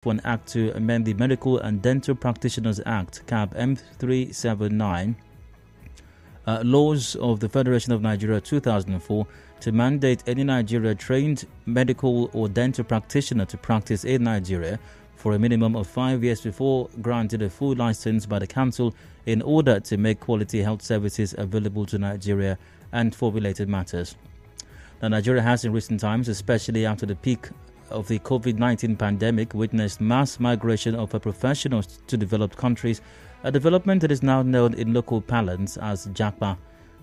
for an act to amend the Medical and Dental Practitioners Act, CAB M379, laws of the Federation of Nigeria 2004 to mandate any Nigeria-trained medical or dental practitioner to practice in Nigeria for a minimum of 5 years before granted a full license by the Council in order to make quality health services available to Nigeria and for related matters. Now, Nigeria has in recent times, especially after the peak of the COVID-19 pandemic, witnessed mass migration of professionals to developed countries, a development that is now known in local parlance as Japa.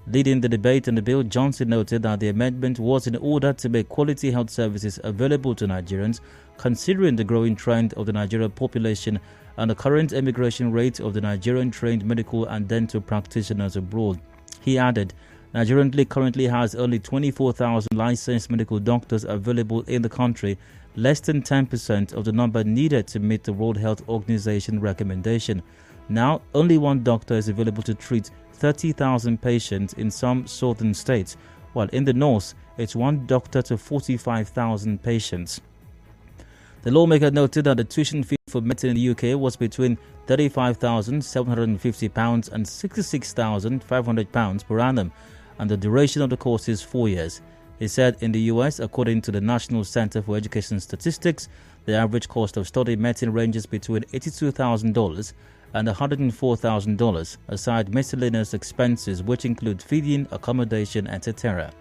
Leading the debate on the bill, Johnson noted that the amendment was in order to make quality health services available to Nigerians, considering the growing trend of the Nigerian population and the current emigration rate of the Nigerian-trained medical and dental practitioners abroad. He added, Nigeria currently has only 24,000 licensed medical doctors available in the country, less than 10% of the number needed to meet the World Health Organization recommendation. Now, only one doctor is available to treat 30,000 patients in some southern states, while in the north, it's one doctor to 45,000 patients. The lawmaker noted that the tuition fee for medicine in the UK was between £35,750 and £66,500 per annum, and the duration of the course is 4 years. He said in the US, according to the National Center for Education Statistics, the average cost of studying medicine ranges between $82,000 and $104,000, aside miscellaneous expenses which include feeding, accommodation, etc.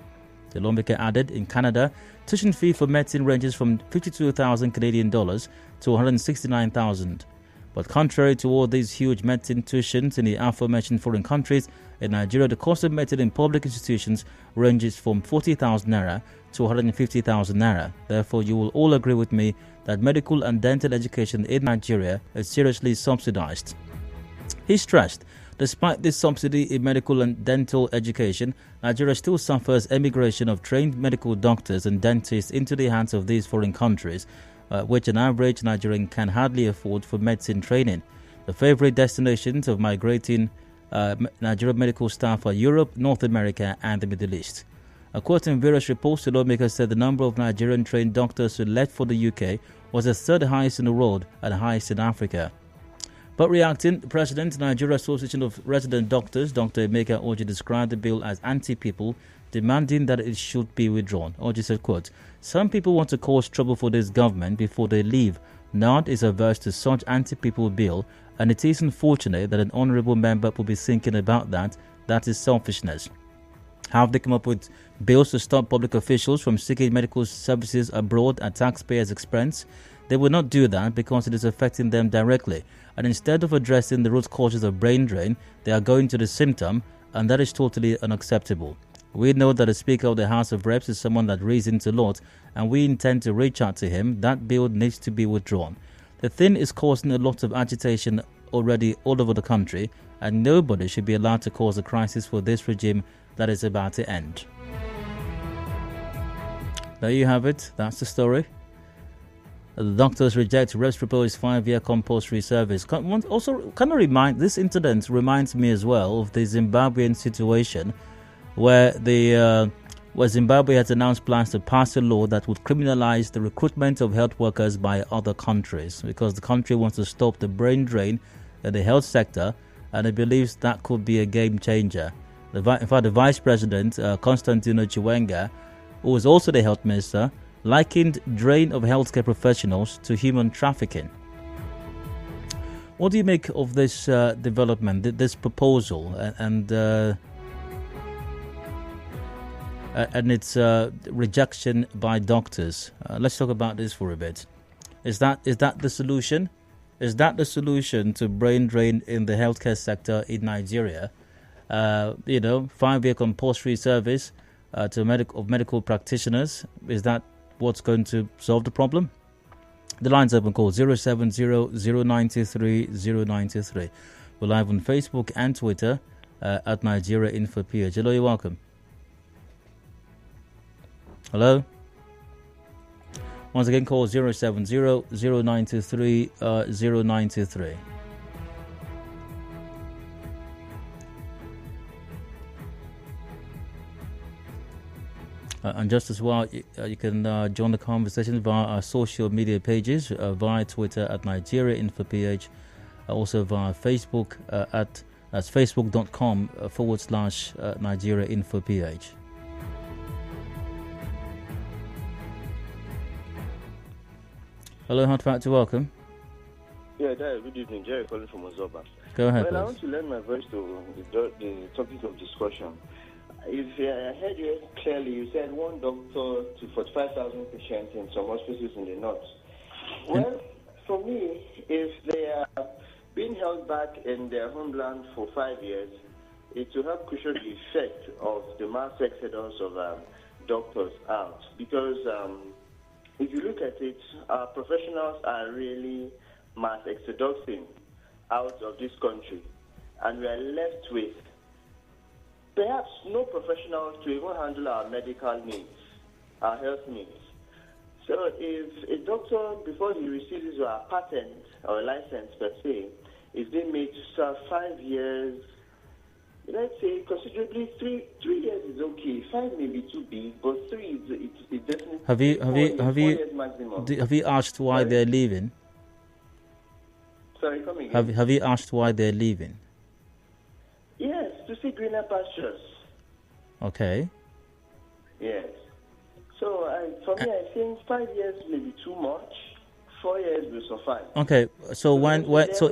The lawmaker added, in Canada, tuition fee for medicine ranges from 52,000 Canadian dollars to 169,000. But contrary to all these huge medicine tuitions in the aforementioned foreign countries, in Nigeria the cost of medicine in public institutions ranges from 40,000 naira to 150,000 naira. Therefore, you will all agree with me that medical and dental education in Nigeria is seriously subsidized. He stressed, despite this subsidy in medical and dental education, Nigeria still suffers emigration of trained medical doctors and dentists into the hands of these foreign countries, which an average Nigerian can hardly afford for medicine training. The favorite destinations of migrating Nigerian medical staff are Europe, North America, and the Middle East. According to various reports, the lawmaker said the number of Nigerian-trained doctors who left for the UK was the third highest in the world and highest in Africa. But reacting, the President of the Nigeria Association of Resident Doctors, Dr. Emeka Oji, described the bill as anti-people, demanding that it should be withdrawn. Oji said, quote, some people want to cause trouble for this government before they leave. NARD is averse to such anti-people bill, and it is unfortunate that an honourable member will be thinking about that. That is selfishness. Have they come up with bills to stop public officials from seeking medical services abroad at taxpayers' expense? They will not do that because it is affecting them directly. And instead of addressing the root causes of brain drain, they are going to the symptom, and that is totally unacceptable. We know that the Speaker of the House of Reps is someone that reasons a lot, and we intend to reach out to him. That bill needs to be withdrawn. The thing is causing a lot of agitation already all over the country, and nobody should be allowed to cause a crisis for this regime that is about to end. There you have it. That's the story. The doctors reject Rep's proposed 5-year compulsory service. This incident reminds me as well of the Zimbabwean situation where Zimbabwe has announced plans to pass a law that would criminalize the recruitment of health workers by other countries because the country wants to stop the brain drain in the health sector, and it believes that could be a game changer. In fact, the Vice President, Constantino Chiwenga, who is also the health minister, likened drain of healthcare professionals to human trafficking. What do you make of this development, this proposal, and its rejection by doctors? Let's talk about this for a bit. Is that the solution? Is that the solution to brain drain in the healthcare sector in Nigeria? 5-year compulsory service to medical practitioners. Is that what's going to solve the problem? The line's open. Call 070-0923-0923. We're live on Facebook and Twitter at Nigeria Info PH. Hello, you're welcome. Hello. Once again, call 070-0923-0923. And just as well, you can join the conversation via our social media pages, via Twitter at Nigeria InfoPH, also via Facebook at facebook.com / Nigeria InfoPH. Hello, heartfelt welcome. Yeah, good evening. Jerry calling from Ozoba. Go ahead, please. I want to lend my voice to the topic of discussion. If I heard you clearly, you said one doctor to 45,000 patients in some hospitals in the north. Well, for me, if they are being held back in their homeland for 5 years, it will help cushion the effect of the mass exodus of doctors out. Because if you look at it, our professionals are really mass exodusing out of this country. And we are left with perhaps no professionals to even handle our medical needs, our health needs. So if a doctor, before he receives a patent or a license per se, is being made to serve 5 years, let's say considerably, three years is okay. 5 may be too big, but 3 is definitely. Have you asked why they're leaving? Sorry, come again. Have you asked why they're leaving? Yes, to see greener pastures. Okay. Yes. So for me, I think 5 years may be too much. 4 years will suffice. Okay. So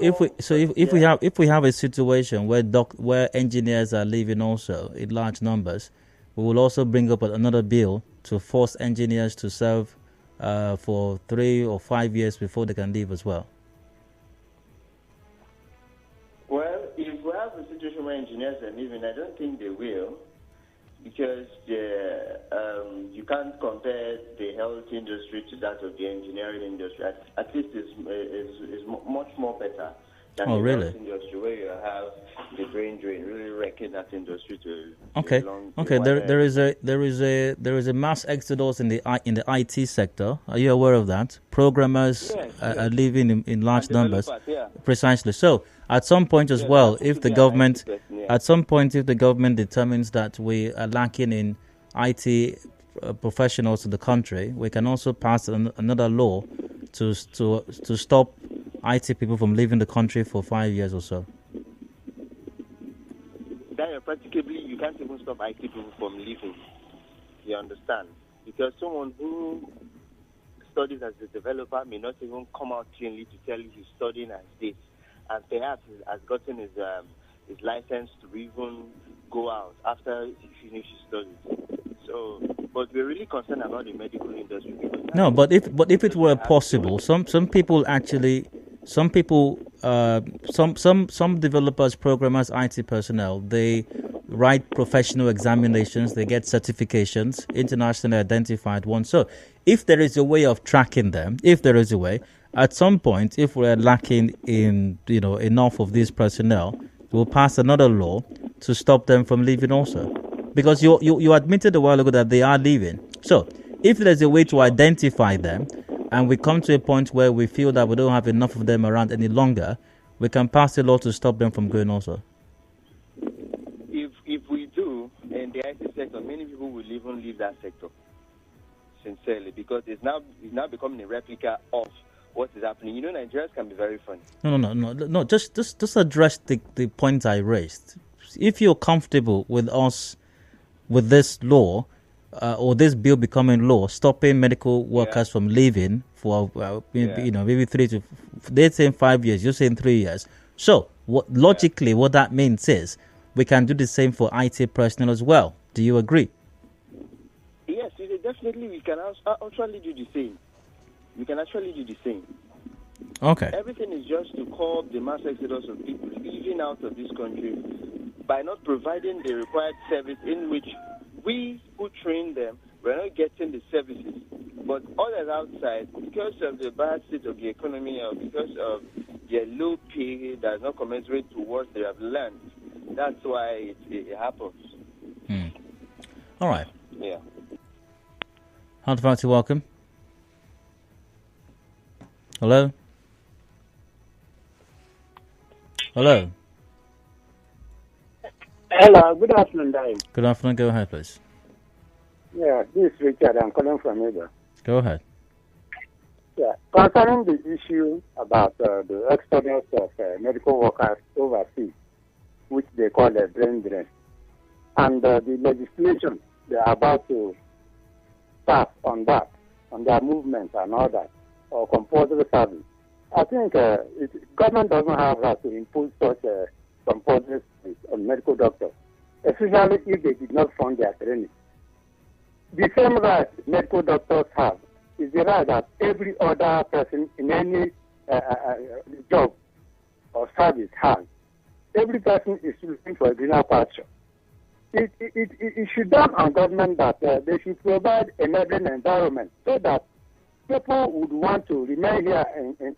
if we have a situation where engineers are leaving also in large numbers, we will also bring up another bill to force engineers to serve for 3 or 5 years before they can leave as well. Well, if we have a situation where engineers are leaving, I don't think they will, because you can't compare the health industry to that of the engineering industry. At least it's much more better than the health industry, where you have the brain drain really wrecking that industry to. There is a mass exodus in the IT sector. Are you aware of that? Programmers are leaving in large numbers. Yeah. Precisely. So at some point as well, if the government determines that we are lacking in IT professionals in the country, we can also pass another law to stop IT people from leaving the country for 5 years or so. Then practically you can't even stop IT people from leaving. You understand? Because someone who studies as a developer may not even come out cleanly to tell you he's studying as this, and perhaps has gotten his license to even go out after he finishes studies. So, but we're really concerned about the medical industry. No, but if it were possible, some developers, programmers, IT personnel, they write professional examinations, they get certifications, internationally identified ones. So if there is a way of tracking them, at some point, if we're lacking in enough of these personnel, we'll pass another law to stop them from leaving also. Because you admitted a while ago that they are leaving. So if there's a way to identify them, and we come to a point where we feel that we don't have enough of them around any longer, we can pass a law to stop them from going also. If we do, in the IT sector, many people will even leave that sector, sincerely, because it's now becoming a replica of what is happening. Nigerians can be very funny. No. Just address the point I raised. If you're comfortable with us, with this law, or this bill becoming law, stopping medical workers from leaving for maybe 3 to, they're saying 5 years, you're saying 3 years. So what that means is we can do the same for IT personnel as well. Do you agree? Yes, definitely. We can actually do the same. Okay. Everything is just to curb the mass exodus of people leaving out of this country by not providing the required service in which we who train them, we're not getting the services. But others outside, because of the bad state of the economy or because of their low pay that's not commensurate to what they have learned, that's why it happens. All right. Yeah. Heartfelt welcome. Hello? Hello? Hello, good afternoon, Dave. Good afternoon, go ahead, please. Yeah, this is Richard. I'm calling from Ida. Go ahead. Yeah, concerning the issue about the exodus of medical workers overseas, which they call a brain drain, and the legislation they are about to pass on that, on their movements and all that, or compulsory service. I think government doesn't have right to impose such compulsory service on medical doctors, especially if they did not fund their training. The same right medical doctors have is the right that every other person in any job or service has. Every person is looking for a greener pasture. It should be on government that they should provide enabling environment so that people would want to remain here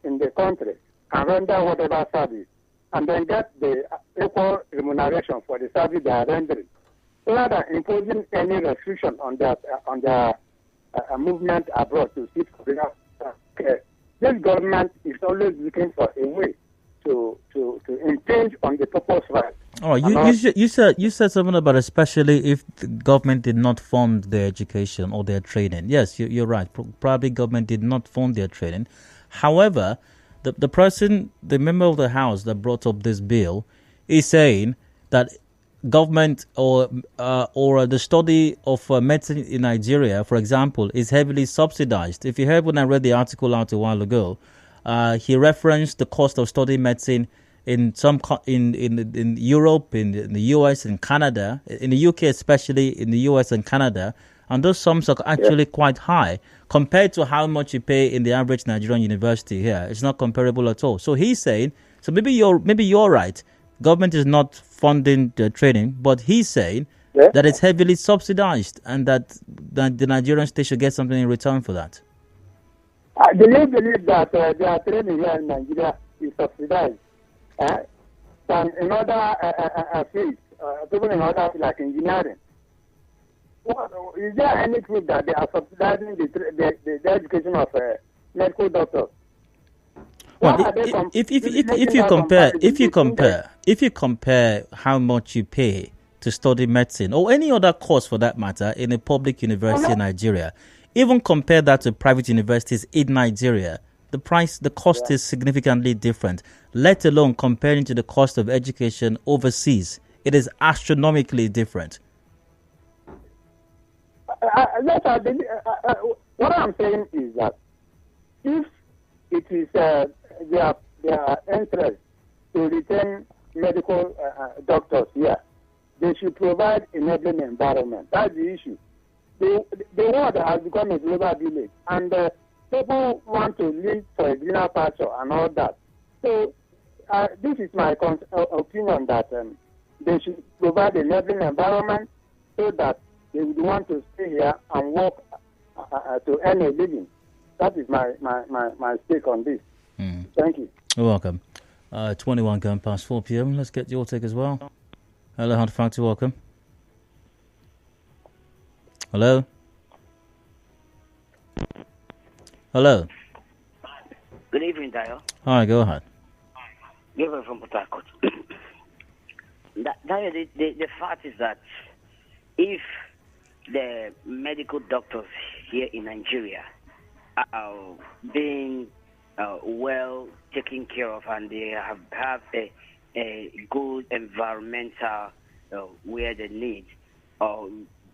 in the country and render whatever service and then get the equal remuneration for the service they are rendering, rather than imposing any restriction on their movement abroad to seek greener care. This government is always looking for a way to impinge on the people's rights. Oh, you said something about especially if the government did not fund their education or their training. Yes, you're right. Probably government did not fund their training. However, the member of the House that brought up this bill is saying that government or the study of medicine in Nigeria, for example, is heavily subsidized. If you heard when I read the article out a while ago, he referenced the cost of studying medicine in in Europe, in the US, in Canada, in the UK, especially in the US and Canada, and those sums are actually quite high compared to how much you pay in the average Nigerian university here. It's not comparable at all. So he's saying, so maybe you're right. Government is not funding the training, but he's saying that it's heavily subsidized and that the Nigerian state should get something in return for that. Do you believe that their training here in Nigeria is subsidized? Than in other fields, even in other fields like engineering? Is there any proof that they are subsidizing the education of medical doctors? Well, if you compare how much you pay to study medicine or any other course for that matter in a public university in Nigeria, even compare that to private universities in Nigeria, the cost is significantly different. Let alone comparing to the cost of education overseas, it is astronomically different. What I'm saying is that if it is their interest to retain medical doctors here, they should provide enabling environment. That's the issue. The world has become a global village, and people want to live for a greener pasture and all that. So this is my opinion that they should provide enabling environment so that they would want to stay here and work to earn a living. That is my take on this. Thank you. You're welcome. 21 going past 4 p.m. Let's get your take as well. Hello, Hard Factor, welcome. Hello? Hello? Good evening, Dio. Hi, go ahead. You're from Port Harcourt. Dio, the fact is that if the medical doctors here in Nigeria are being well taken care of and they have a good environmental where they need,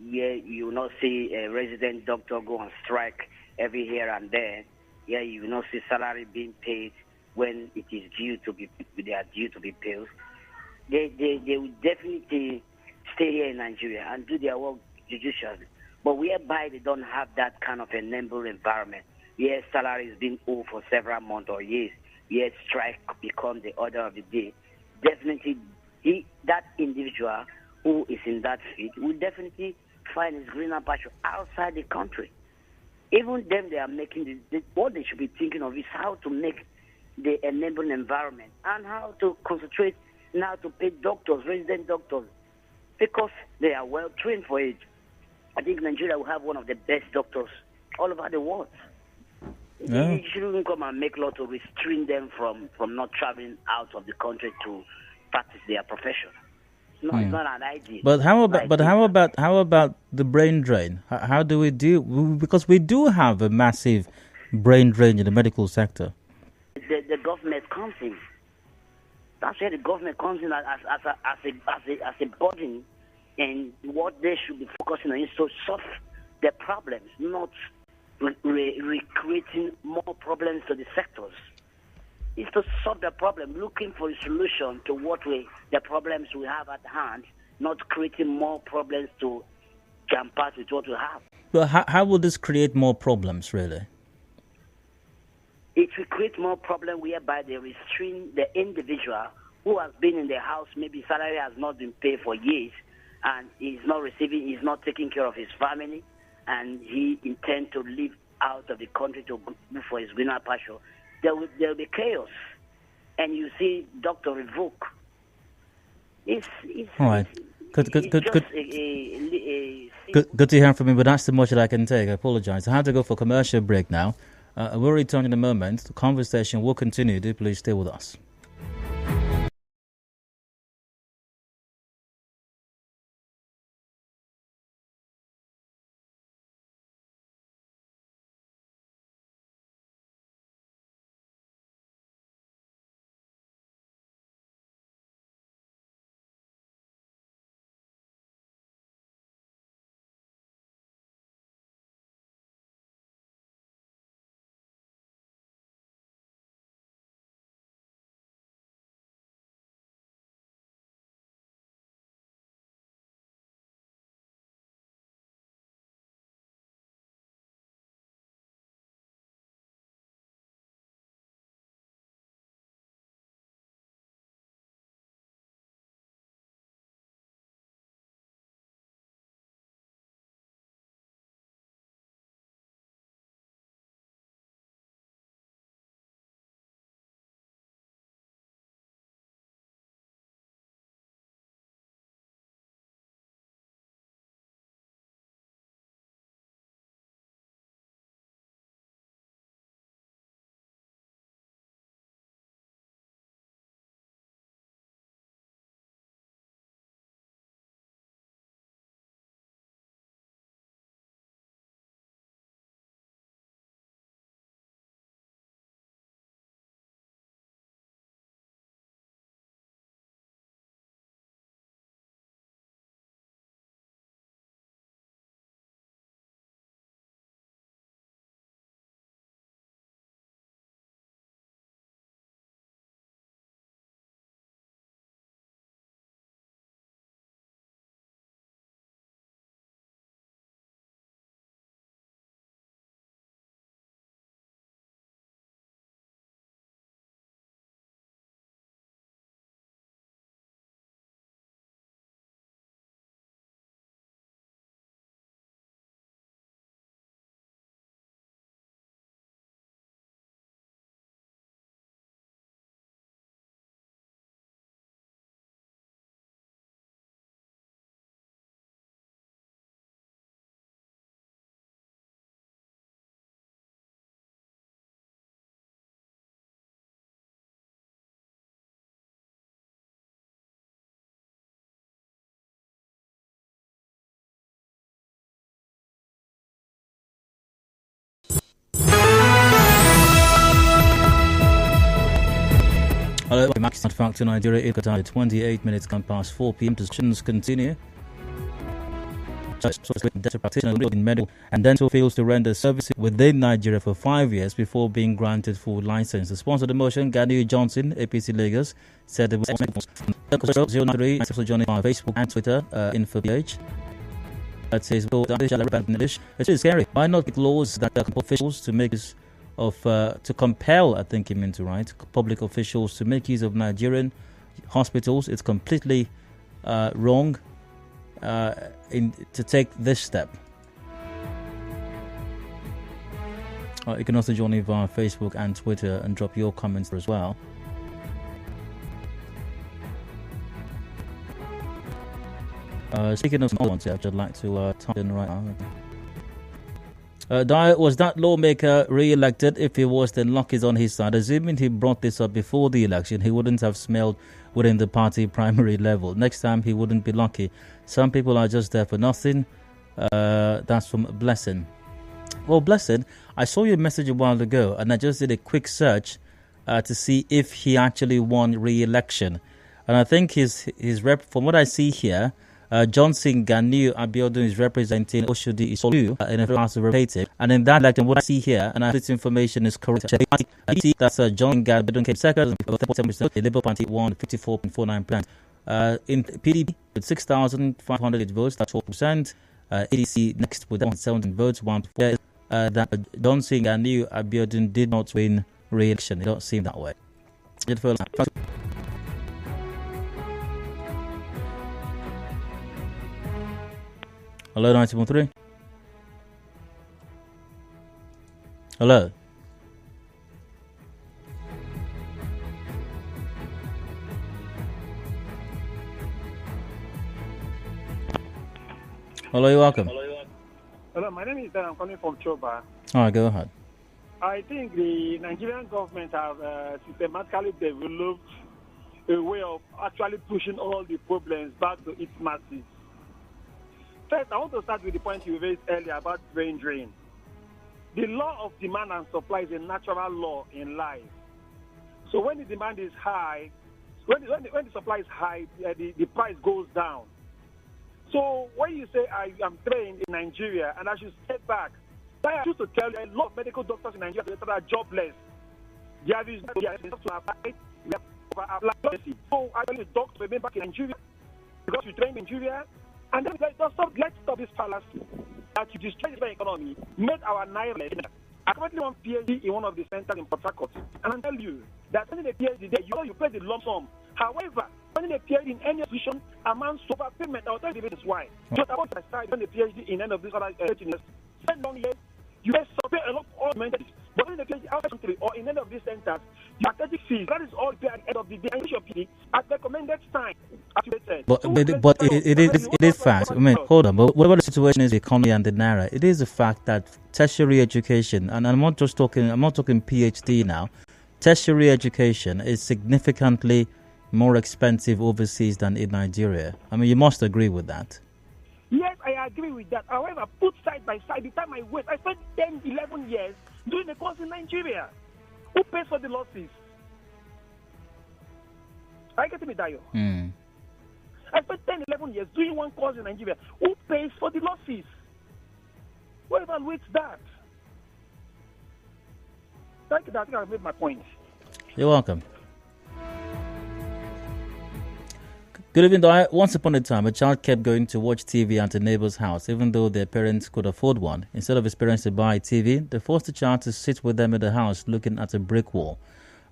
yeah, you will not see a resident doctor go on strike every here and there. Yeah, you will not see salary being paid when it is they are due to be paid. They will definitely stay here in Nigeria and do their work judiciously. But whereby they don't have that kind of enable environment, yes, salary is being owed for several months or years, yes, strike becomes the order of the day. Definitely, that individual who is in that field will definitely find his greener pasture outside the country. Even them, they are making what they should be thinking of is how to make the enabling environment and how to concentrate now to pay doctors, resident doctors, because they are well trained for it. I think Nigeria will have one of the best doctors all over the world. Yeah. You shouldn't come and make law to restrain them from not traveling out of the country to practice their profession. It's not an idea. But how about the brain drain? How do we deal? Because we do have a massive brain drain in the medical sector. The government comes in. That's where the government comes in as a body, and what they should be focusing on is to solve the problems, not recreating more problems to the sectors. It's to solve the problem, looking for a solution to the problems we have at hand, not creating more problems to jump past with what we have. Well, how will this create more problems, really? It will create more problem whereby they restrain the individual who has been in the house, maybe salary has not been paid for years, and he's not taking care of his family, and he intends to leave out of the country to go for his greener pasture. There will be chaos, and you see doctor revoke. It's all right. Good to hear from you, but that's the much that I can take. I apologize. I have to go for a commercial break now. We'll return in a moment. The conversation will continue. Do please stay with us. Hello, Max Factor Nigeria, Qatar, 28 minutes gone past 4 p.m. Discussions continue. Dental practitioner in medical and dental fields to render services within Nigeria for 5 years before being granted full license. The sponsor of the motion, Gadu Johnson, APC Lagos, said it was 093 joining on Facebook and Twitter info page. That says, it is scary. Why not get laws that compel officials to make use of, to compel, I think he meant to write, public officials to make use of Nigerian hospitals? It's completely wrong to take this step. You can also join me via Facebook and Twitter and drop your comments as well. Speaking of small ones, I'd like to type in right now. Was that lawmaker re-elected? If he was, then luck is on his side. Assuming he brought this up before the election, he wouldn't have smelled within the party primary level. Next time, he wouldn't be lucky. Some people are just there for nothing. That's from Blessing. Well, Blessing, I saw your message a while ago, and I just did a quick search to see if he actually won re-election. And I think his rep, from what I see here, Johnson Ganiu Abiodun is representing Oshodi Isolu in a House of Representatives. And in that election, what I see here, and this information is correct, I see that Johnson Ganiu came second, the Labour Party won 54.49%. In PDP, with 6,500 votes, that's 4%. ADC next with 1,000 votes, 1%. That Johnson Ganiu Abiodun did not win re-election. It don't seem that way. Hello, 91.3. Hello. Hello, you're welcome. Hello, my name is Dan. I'm calling from Choba. All right, go ahead. I think the Nigerian government have systematically developed a way of actually pushing all the problems back to its masses. First, I want to start with the point you raised earlier about brain drain. The law of demand and supply is a natural law in life. So when the demand is high, when the supply is high, the price goes down. So when you say I am trained in Nigeria and I should step back, I used to tell you a lot of medical doctors in Nigeria that are jobless. There is no to apply. So I tell you, doctors remain back in Nigeria because you train in Nigeria. And then let's stop this fallacy that you destroy the economy, made our naira. I currently want PhD in one of the centers in Port Harcourt, and I tell you that when the PhD there, you pay the lump sum. However, when the PhD in any institution amounts to overpayment, I'll tell you the reasons why. Just about to decide when the PhD in any of these other universities, spend long years, you may pay a lot of money. But when the PhD outside country or in any of these centers, the athletic fees, that is all paid at the end of the day. And you should PhD at recommended time. But it is fact. I mean, hold on. But whatever the situation is, the economy and the naira, it is a fact that tertiary education, and I'm not talking PhD now. Tertiary education is significantly more expensive overseas than in Nigeria. I mean, you must agree with that. Yes, I agree with that. However, put side by side, the time I wait, I spent 10, 11 years doing a course in Nigeria. Who pays for the losses? Are you getting me, Dayo? I spent 10, 11 years doing one course in Nigeria. Who pays for the losses? Who evaluates that? Thank you, I think I've made my point. You're welcome. Good evening, Dai. Once upon a time, a child kept going to watch TV at a neighbor's house, even though their parents could afford one. Instead of his parents to buy a TV, they forced the child to sit with them in the house looking at a brick wall.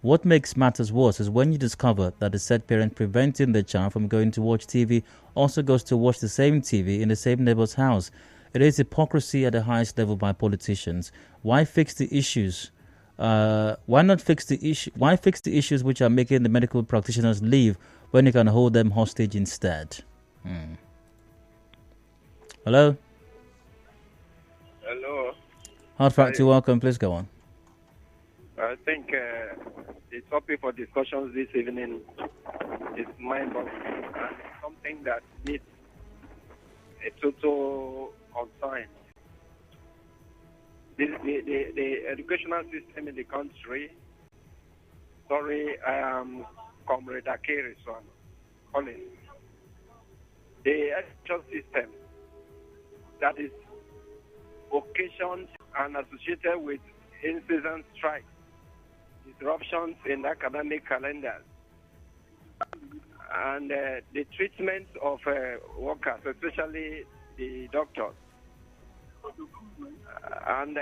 What makes matters worse is when you discover that the said parent preventing the child from going to watch TV also goes to watch the same TV in the same neighbor's house. It is hypocrisy at the highest level by politicians. Why fix the issues? Why not fix the issue? Why fix the issues which are making the medical practitioners leave when you can hold them hostage instead? Hello? Hello. Hard Factor, welcome. Please go on. I think the topic for discussions this evening is mind-boggling and something that needs a total concern. The educational system in the country, sorry, I am Comrade Akiri, so I'm calling. The education system that is occasioned and associated with incessant strikes, disruptions in academic calendars, and the treatment of workers, especially the doctors. And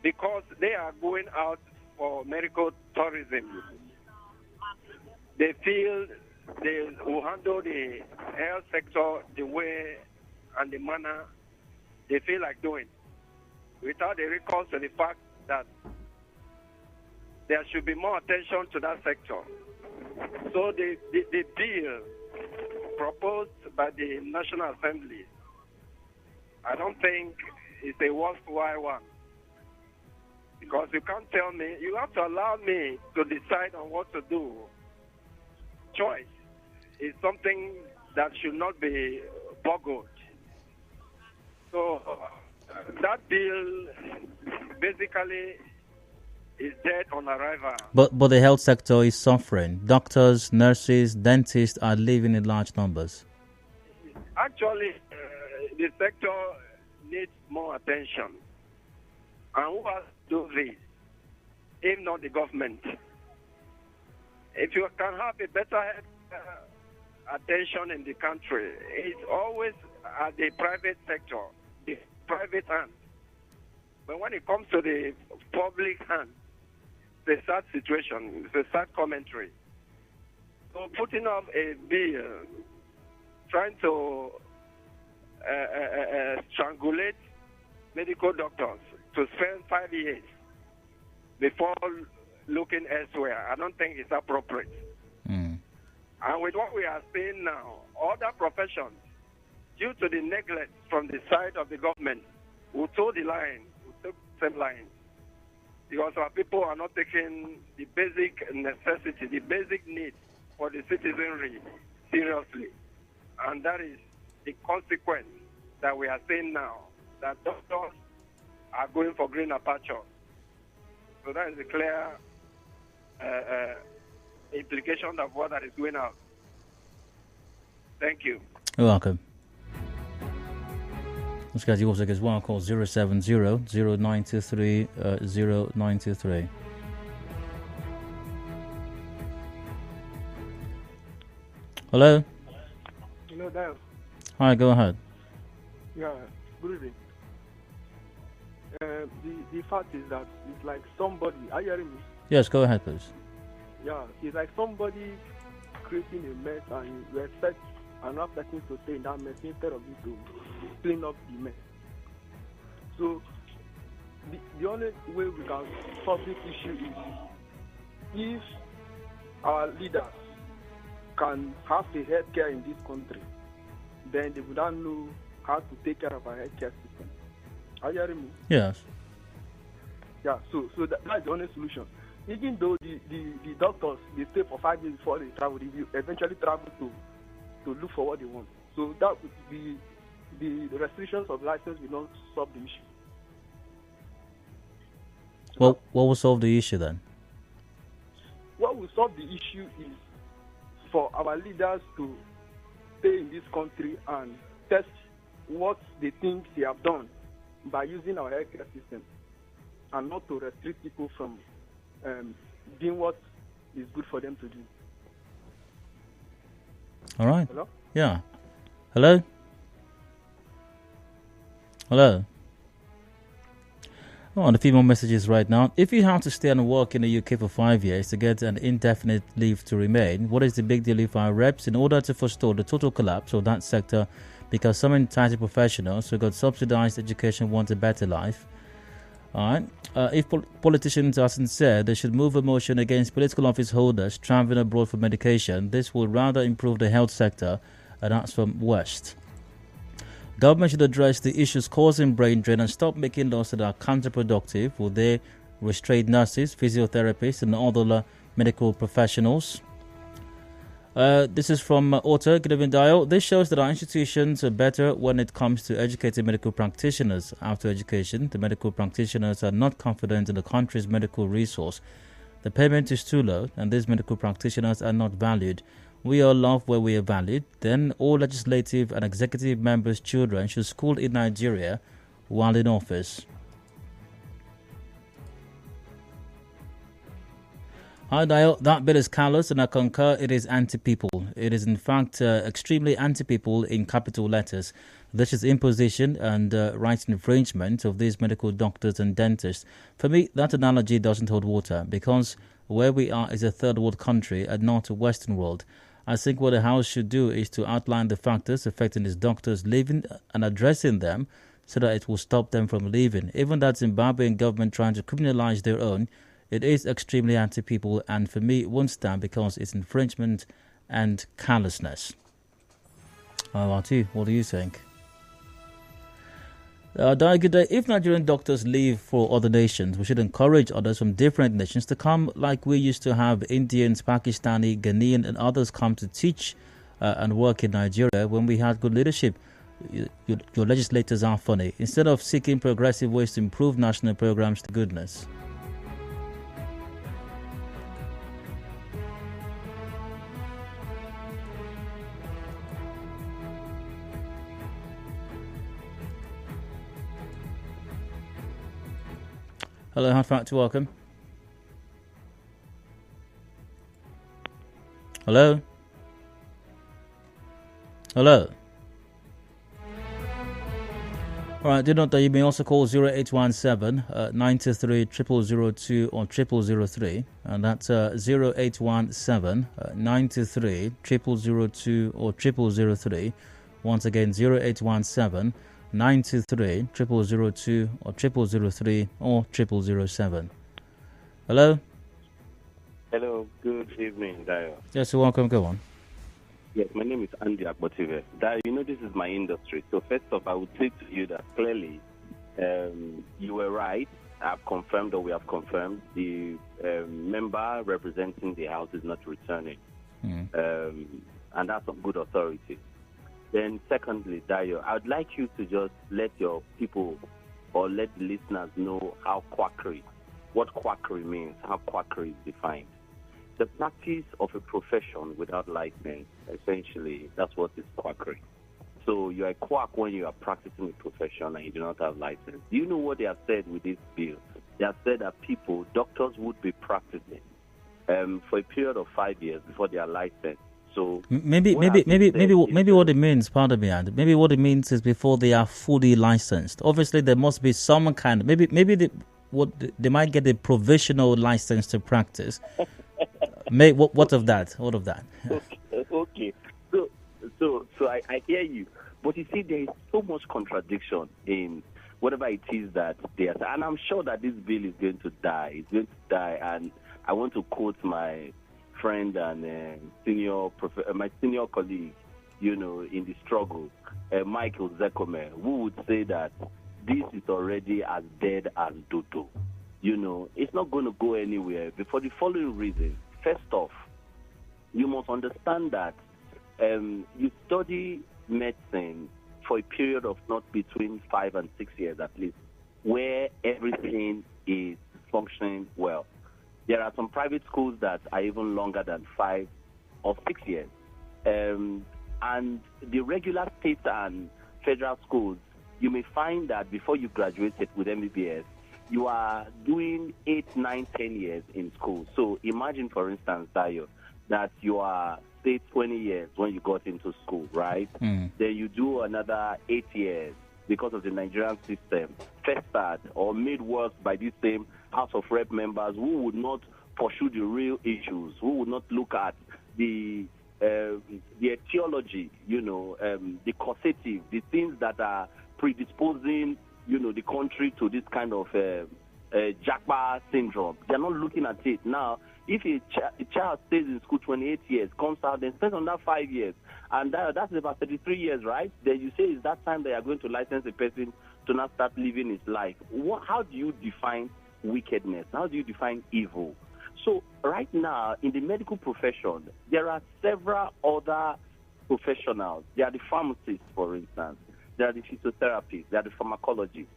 because they are going out for medical tourism, they feel they will handle the health sector the way and the manner they feel like doing, without a recourse to the fact that there should be more attention to that sector. So the bill proposed by the National Assembly, I don't think is a worthwhile one. Because you can't tell me, you have to allow me to decide on what to do. Choice is something that should not be boggled. So that bill basically is dead on arrival. But the health sector is suffering. Doctors, nurses, dentists are leaving in large numbers. Actually, the sector needs more attention. And who has to do this, if not the government? If you can have a better attention in the country, it's always at the private sector, the private hand. But when it comes to the public hand, it's a sad situation, it's a sad commentary. So putting up a bill, trying to strangulate medical doctors to spend 5 years before looking elsewhere, I don't think it's appropriate. And with what we are seeing now, other professions, due to the neglect from the side of the government, will toe the line, will take the same line. Because our people are not taking the basic necessity, the basic needs for the citizenry seriously. And that is the consequence that we are seeing now, that doctors are going for green aperture. So that is a clear implication of what that is going on. Thank you. You're welcome. This guy's also as well. Call 070-0923-0923. Hello? Hello, Dale. Hi, go ahead. Yeah, good evening. The fact is that it's like somebody, are you hearing me? Yes, go ahead, please. Yeah, it's like somebody creating a mess and you expect another person to stay in that mess instead of you to clean up the mess. So, the only way we can solve this issue is if our leaders can have the healthcare in this country, then they would not know how to take care of our healthcare system. Are you hearing me? Yes. Yeah, so that's the only solution. Even though the doctors, they stay for 5 years before they travel, they will eventually travel to look for what they want. So that would be the restrictions of license will not solve the issue. Well, what will solve the issue then? What will solve the issue is for our leaders to stay in this country and test what they think they have done by using our healthcare system, and not to restrict people from doing what is good for them to do. All right. Hello? Yeah. Hello? Hello? Oh, and a few more messages right now. If you have to stay and work in the UK for 5 years to get an indefinite leave to remain, what is the big deal if our reps, in order to forestall the total collapse of that sector, because some entitled professionals who got subsidized education want a better life? All right. If politicians are sincere, they should move a motion against political office holders traveling abroad for medication. This will rather improve the health sector, and that's from West. Government should address the issues causing brain drain and stop making laws that are counterproductive. Will they restrain nurses, physiotherapists, and other medical professionals? This is from Auto. Good evening, Dial. This shows that our institutions are better when it comes to educating medical practitioners. After education, the medical practitioners are not confident in the country's medical resource. The payment is too low, and these medical practitioners are not valued. We all love where we are valued. Then all legislative and executive members' children should school in Nigeria while in office. Hi, Dial. That bill is callous, and I concur it is anti-people. It is, in fact, extremely anti-people in capital letters. This is imposition and rights infringement of these medical doctors and dentists. For me, that analogy doesn't hold water, because where we are is a third world country and not a Western world. I think what the House should do is to outline the factors affecting these doctors leaving and addressing them so that it will stop them from leaving. Even that Zimbabwean government trying to criminalize their own, it is extremely anti-people, and for me, it won't stand because it's infringement and callousness. How about you? What do you think? Daigude, if Nigerian doctors leave for other nations, we should encourage others from different nations to come, like we used to have Indians, Pakistani, Ghanaian, and others come to teach and work in Nigeria when we had good leadership. Your legislators are funny. Instead of seeking progressive ways to improve national programs to goodness. Hello, hard fact to welcome. Hello? Hello? Alright, do note that you may also call 0817 923 0002 or 0003, and that's 0817 923 0002 or 0003. Once again, 0817 923 0002 or 0003 or 0007. Hello? Hello, good evening, Dio. Yes, you're welcome. Go on. Yes, my name is Andy Akbotive. Dio, you know this is my industry. So first off, I would say to you that clearly you were right. I've confirmed, or we have confirmed, the member representing the House is not returning. And that's on good authority. Then secondly, Dio, I'd like you to just let your people or let the listeners know what quackery means, how quackery is defined. The practice of a profession without license, essentially, that's what is quackery. So you're a quack when you are practicing a profession and you do not have license. Do you know what they have said with this bill? They have said that doctors would be practicing for a period of 5 years before they are licensed. So maybe what it means, pardon me, and maybe what it means is before they are fully licensed. Obviously, there must be some kind. Maybe they might get a provisional license to practice. What of that? What of that? Okay. So I hear you, but you see, there is so much contradiction in whatever it is that they are, and I'm sure that this bill is going to die. It's going to die, and I want to quote my friend and my senior colleague, in the struggle, Michael Zekome, who would say that this is already as dead as dodo. It's not going to go anywhere. For the following reason: first off, you must understand that you study medicine for a period of not between 5 and 6 years at least, where everything is functioning well. There are some private schools that are even longer than 5 or 6 years. And the regular state and federal schools, you may find that before you graduated with MBBS, you are doing 8, 9, 10 years in school. So imagine, for instance, Dayo, that you are, say, 20 years when you got into school, right? Then you do another 8 years because of the Nigerian system, festered or made worse by these same House of Rep members who would not pursue the real issues, who would not look at the etiology, the causative, the things that are predisposing, the country to this kind of Japa syndrome. They're not looking at it. Now, if a child stays in school 28 years, comes out, then spends another 5 years, and that's about 33 years, right? Then you say it's that time they are going to license a person to now start living his life. How do you define wickedness? How do you define evil? So right now, in the medical profession, there are several other professionals. There are the pharmacists, for instance. There are the physiotherapists. There are the pharmacologists.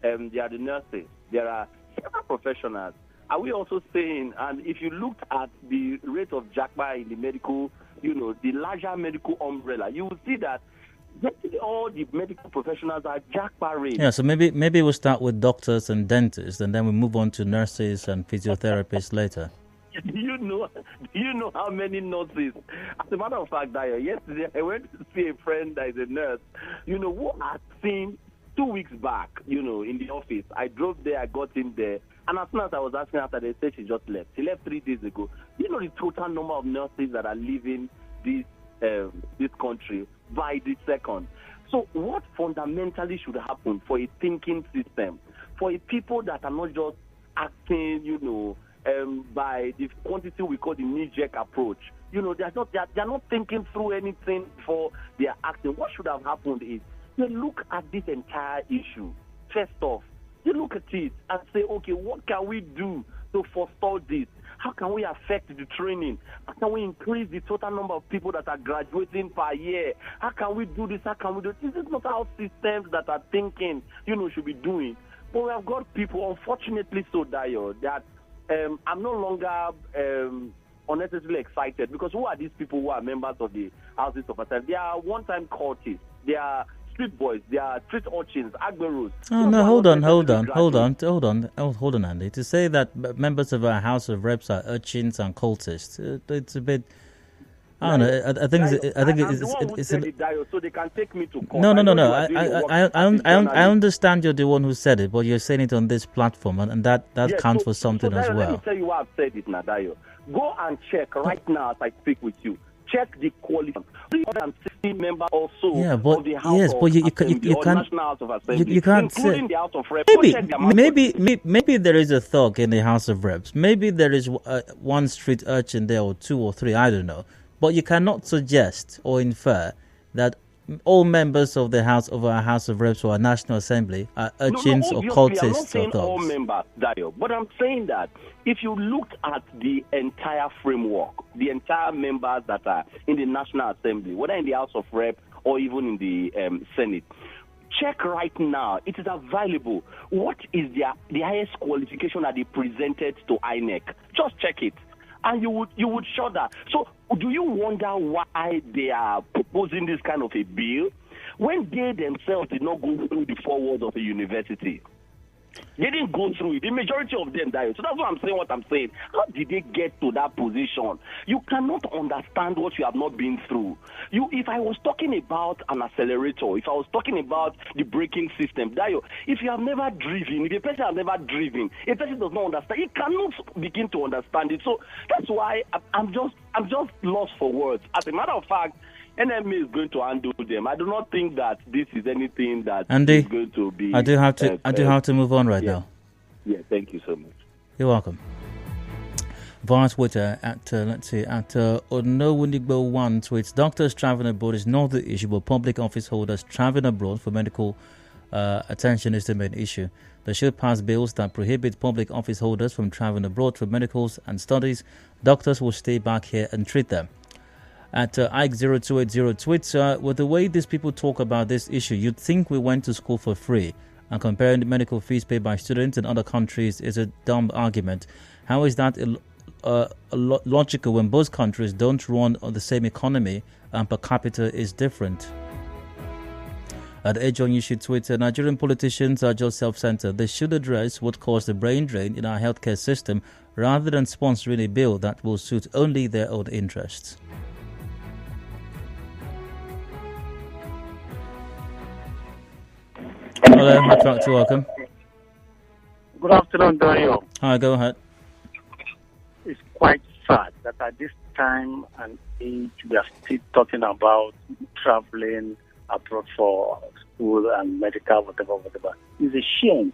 There are the nurses. There are several professionals. Are we also saying, and if you looked at the rate of jackpot in the medical, the larger medical umbrella, you will see that all the medical professionals are jackpot rates. Yeah, so maybe we'll start with doctors and dentists, and then we move on to nurses and physiotherapists later. Do you know how many nurses? As a matter of fact, yesterday I went to see a friend that is a nurse, who I'd seen 2 weeks back, in the office. I drove there, I got in there, and as soon as I was asking after, they said she just left. She left 3 days ago. You know the total number of nurses that are leaving this country by the second. So what fundamentally should happen for a thinking system, for a people that are not just acting, by the quantity we call the knee-jerk approach? They're not thinking through anything before they are acting. What should have happened is they look at this entire issue first off, you look at it and say, okay, what can we do to forestall this? How can we affect the training? How can we increase the total number of people that are graduating per year? How can we do this? How can we do this? This is not how systems that are thinking, should be doing. But we have got people, unfortunately so, Dio, that I'm no longer unnecessarily excited, because who are these people who are members of the houses of assembly? They are one-time cultists. They are street boys. They are street urchins, agberos. Oh, no, hold on, Andy. To say that members of our House of Reps are urchins and cultists, it's a bit. I don't know. I think it's so they can take me to court. No. I understand you're the one who said it, but you're saying it on this platform, and that counts for something as well. Let me tell you why I've said it, Nadayo. Go and check right now as I speak with you. Check the quality. 360 members or so of the House of Assembly or National House of Assembly, you can't including say, the House of Reps. Maybe there is a thug in the House of Reps. Maybe there is one street urchin there, or two or three. I don't know. But you cannot suggest or infer that all members of our House of Reps or our National Assembly are urchins or cultists. I'm not saying or thugs. all members, Dayo, but I'm saying that if you look at the entire framework, the entire members that are in the National Assembly, whether in the House of Reps or even in the Senate, check right now. It is available. What is the highest qualification that they presented to INEC? Just check it. And you would shudder. So do you wonder why they are proposing this kind of a bill when they themselves did not go through the 4 walls of a university? They didn't go through it. The majority of them died. So that's why I'm saying what I'm saying. How did they get to that position? You cannot understand what you have not been through. If I was talking about an accelerator, if I was talking about the braking system, Dayo, if you have never driven, if a person has never driven, a person does not understand, he cannot begin to understand it. So that's why I'm just lost for words. As a matter of fact, NMA is going to handle them. I do not think that this is anything that is going to be. I do have to move on right now. Yeah, thank you so much. You're welcome. Via Twitter at Onowunigbo1 tweets: doctors traveling abroad is not the issue, but public office holders traveling abroad for medical attention is the main issue. They should pass bills that prohibit public office holders from traveling abroad for medicals and studies. Doctors will stay back here and treat them. At Ike0280 tweets, with the way these people talk about this issue, you'd think we went to school for free, and comparing the medical fees paid by students in other countries is a dumb argument. How is that logical when both countries don't run on the same economy and per capita is different? At Ejon, you should tweet, Nigerian politicians are just self-centered. They should address what caused the brain drain in our healthcare system rather than sponsoring a bill that will suit only their own interests. Hello, welcome. Good afternoon, Daniel. Hi, go ahead. It's quite sad that at this time and age we are still talking about traveling abroad for school and medical, whatever. It's a shame.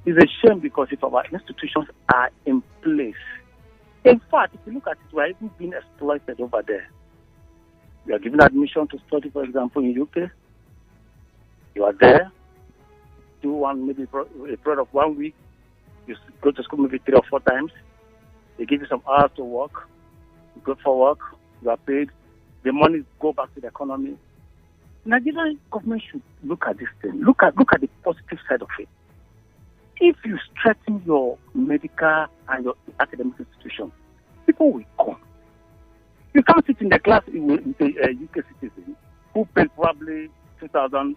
It's a shame because if our institutions are in place, in fact, if you look at it, we are even being exploited over there. We are given admission to study, for example, in UK. You are there, do maybe a period of 1 week. You go to school maybe 3 or 4 times. They give you some hours to work. You go for work. You are paid. The money go back to the economy. Nigerian government should look at this thing. Look at the positive side of it. If you strengthen your medical and your academic institution, people will come. You can't sit in the class with a UK citizen who paid probably £2,000,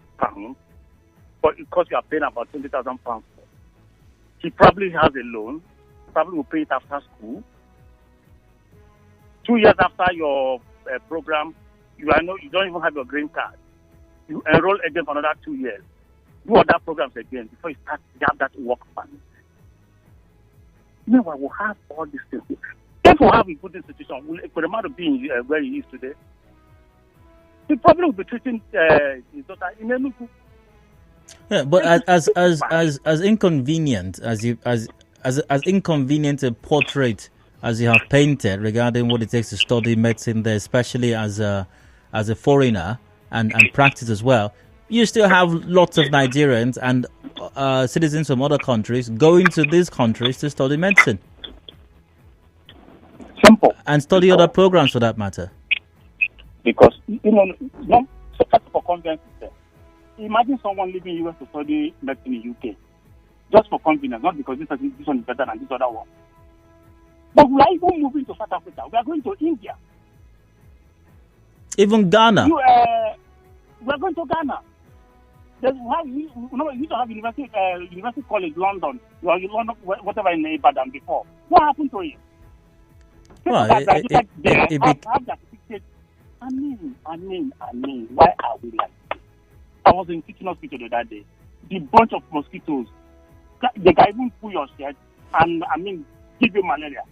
but because you are paying about £20,000. He probably has a loan, probably will pay it after school. 2 years after your program, you don't even have your green card. You enroll again for another 2 years. Do other programs again before you have that work permit. Meanwhile, we'll have all these things. If we have a good institution, for the amount of being where he is today, he probably will be treating his daughter in Enugu. Yeah, but as inconvenient as inconvenient a portrait as you have painted regarding what it takes to study medicine there, especially as a foreigner and practice as well, you still have lots of Nigerians and citizens from other countries going to these countries to study medicine. Simple. And study other programs for that matter. Because, so first for convenience, imagine someone leaving US to study medicine in UK. Just for convenience, not because this one is better than this other one. But we are even moving to South Africa. We are going to India. Even Ghana. We are going to Ghana. We used to have University College London, London, whatever in Ibadan before. What happened to it? Well, have that certificate. I mean, why are we like this? I was in teaching hospital that day. The bunch of mosquitoes, they can even pull your shirt and give you malaria.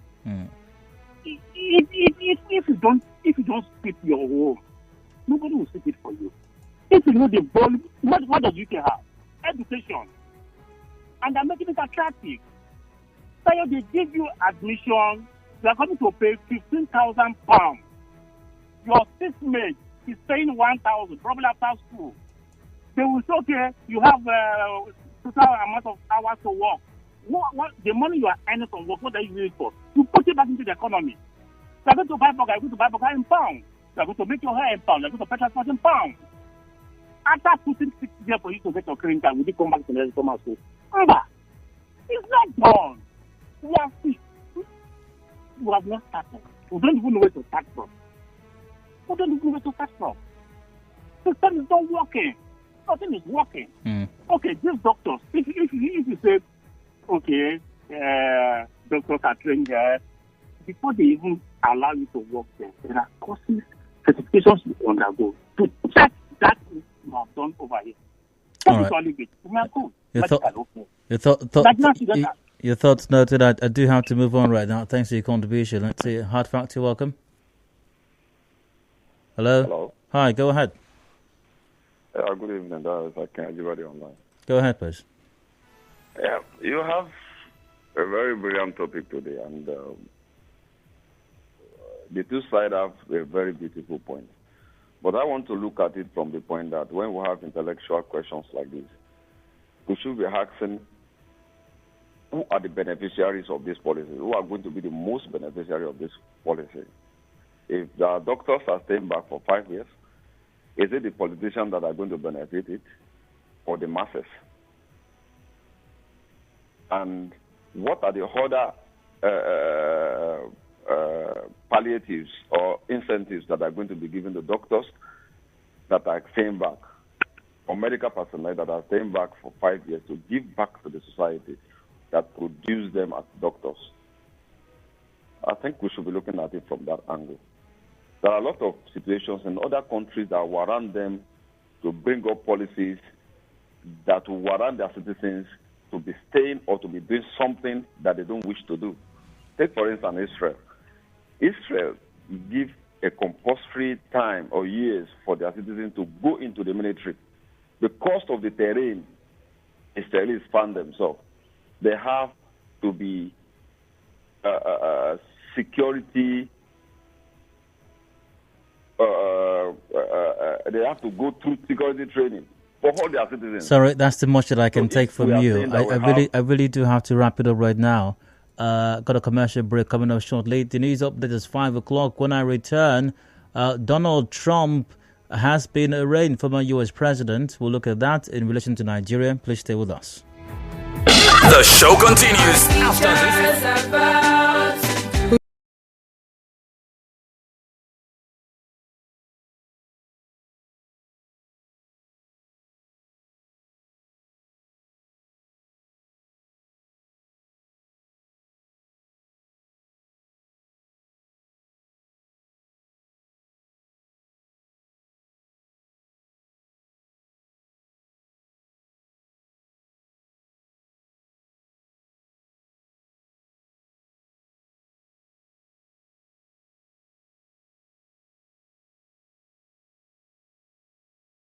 If you don't sweep your home, nobody will sweep it for you. If you know the ball, what does UK have? Education. And they're making it attractive. So they give you admission, they're coming to pay £15,000. Your sixth mate is paying 1,000, probably after school. They will say, okay, you have total amount of hours to work. What the money you are earning from work, what are you using it for? You put it back into the economy. You're going to buy burger in pounds. You're going to make your hair in pounds. You're going to pay transport in pounds. After putting 6 years for you to get your green card, will you come back to the summer school? It's not done. We are sick. We have not started. We don't even know where to start from. The system is not working. Nothing is working. Okay, these doctors, if you say, okay, doctors are trained there, before they even allow you to work there are courses, certifications you undergo to check that you have done over here. All right. Your thoughts noted. I do have to move on right now. Thanks for your contribution. Let's see. Hard Factor, welcome. Hello? Hi, go ahead. Good evening, Darius. I can't everybody online. Go ahead, please. Yeah, you have a very brilliant topic today, and the two sides have a very beautiful point. But I want to look at it from the point that when we have intellectual questions like this, we should be asking who are the beneficiaries of this policy, who are going to be the most beneficiary of this policy. If the doctors are staying back for 5 years, is it the politicians that are going to benefit it or the masses? And what are the other palliatives or incentives that are going to be given to doctors that are staying back, or medical personnel that are staying back for 5 years to give back to the society that produce them as doctors? I think we should be looking at it from that angle. There are a lot of situations in other countries that warrant them to bring up policies that will warrant their citizens to be staying or to be doing something that they don't wish to do. Take, for instance, Israel. Israel gives a compulsory time or years for their citizens to go into the military. Because of the terrain Israelis found themselves, they have to be security. They have to go through security training for all their citizens. Sorry, that's too much that I can take from you. I really do have to wrap it up right now. Got a commercial break coming up shortly. The news update is 5 o'clock. When I return, Donald Trump has been arraigned, former U.S. president. We'll look at that in relation to Nigeria. Please stay with us. The show continues after this.